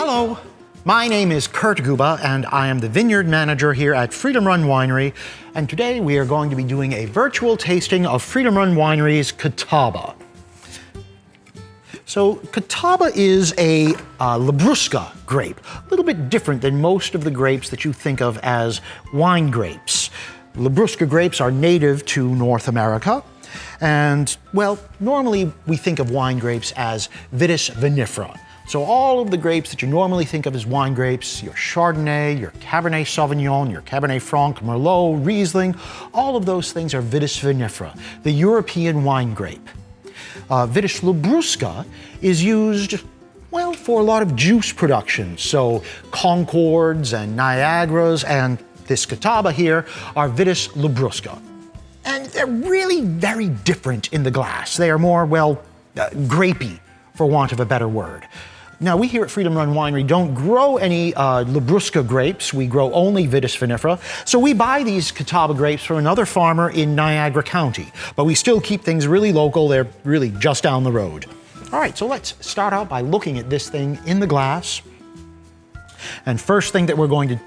Hello, my name is Kurt Guba and I am the vineyard manager here at Freedom Run Winery, and today we are going to be doing a virtual tasting of Freedom Run Winery's Catawba. So Catawba is a Labrusca grape, a little bit different than most of the grapes that you think of as wine grapes. Labrusca grapes are native to North America, and well, normally we think of wine grapes as vitis vinifera. So all of the grapes that you normally think of as wine grapes, your Chardonnay, your Cabernet Sauvignon, your Cabernet Franc, Merlot, Riesling, all of those things are vitis vinifera, the European wine grape. Vitis labrusca is used, well, for a lot of juice production. So Concords and Niagaras and this Catawba here are vitis labrusca. And they're really very different in the glass. They are more, well, grapey, for want of a better word. Now, we here at Freedom Run Winery don't grow any Labrusca grapes. We grow only vitis vinifera. So we buy these Catawba grapes from another farmer in Niagara County. But we still keep things really local. They're really just down the road. All right, so let's start out by looking at this thing in the glass. And first thing that we're going to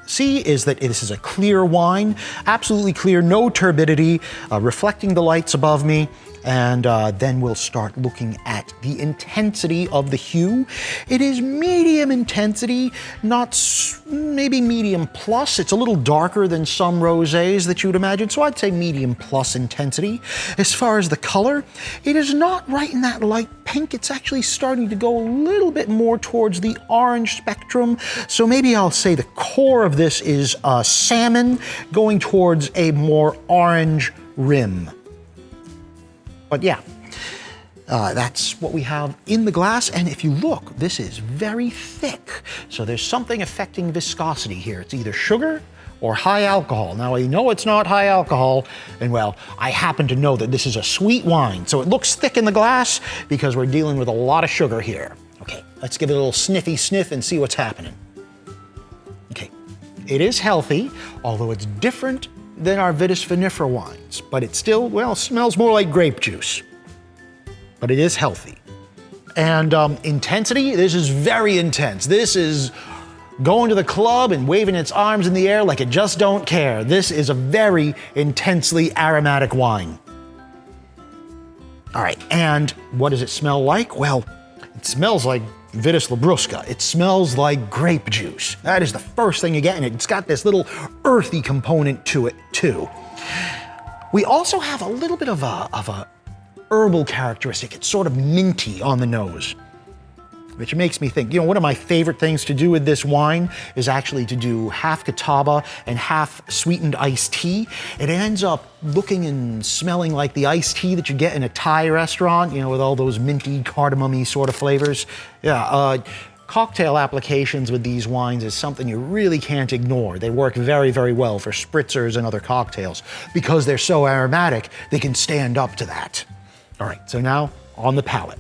see is that this is a clear wine, absolutely clear, no turbidity, reflecting the lights above me. And then we'll start looking at the intensity of the hue. It is medium intensity, not maybe medium plus. It's a little darker than some rosés that you would imagine, so I'd say medium plus intensity. As far as the color, it is not right in that light pink. It's actually starting to go a little bit more towards the orange spectrum. So maybe I'll say the core of this is salmon going towards a more orange rim. But yeah, that's what we have in the glass. And if you look, this is very thick. So there's something affecting viscosity here. It's either sugar or high alcohol. Now, I know it's not high alcohol, and well, I happen to know that this is a sweet wine. So it looks thick in the glass because we're dealing with a lot of sugar here. Okay, let's give it a little sniffy sniff and see what's happening. Okay, it is healthy, although it's different than our vitis vinifera wines, but it still, well, smells more like grape juice. But it is healthy. And intensity, this is very intense. This is going to the club and waving its arms in the air like it just don't care. This is a very intensely aromatic wine. All right, and what does it smell like? Well, it smells like vitis labrusca. It smells like grape juice. That is the first thing you get, and it's got this little earthy component to it too. We also have a little bit of a herbal characteristic. It's sort of minty on the nose, which makes me think, you know, one of my favorite things to do with this wine is actually to do half Catawba and half sweetened iced tea. It ends up looking and smelling like the iced tea that you get in a Thai restaurant, you know, with all those minty, cardamom-y sort of flavors. Yeah, cocktail applications with these wines is something you really can't ignore. They work very, very well for spritzers and other cocktails. Because they're so aromatic, they can stand up to that. All right, so now on the palate.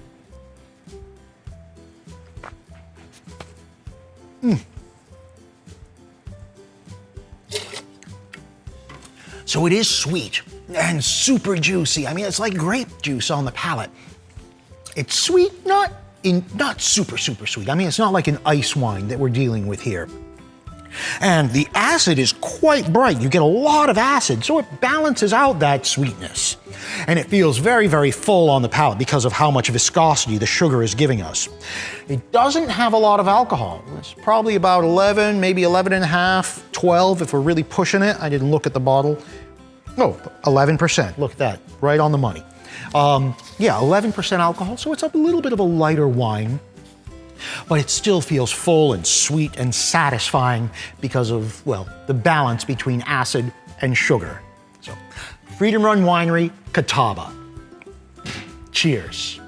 So it is sweet and super juicy. I mean, it's like grape juice on the palate. It's sweet, not super, super sweet. I mean, it's not like an ice wine that we're dealing with here. And the acid is quite bright. You get a lot of acid, so it balances out that sweetness. And it feels very, very full on the palate because of how much viscosity the sugar is giving us. It doesn't have a lot of alcohol. It's probably about 11, maybe 11 and a half, 12 if we're really pushing it. I didn't look at the bottle. Oh, 11%. Look at that, right on the money. Yeah, 11% alcohol, so it's a little bit of a lighter wine. But it still feels full and sweet and satisfying because of, well, the balance between acid and sugar. So, Freedom Run Winery, Catawba. Cheers.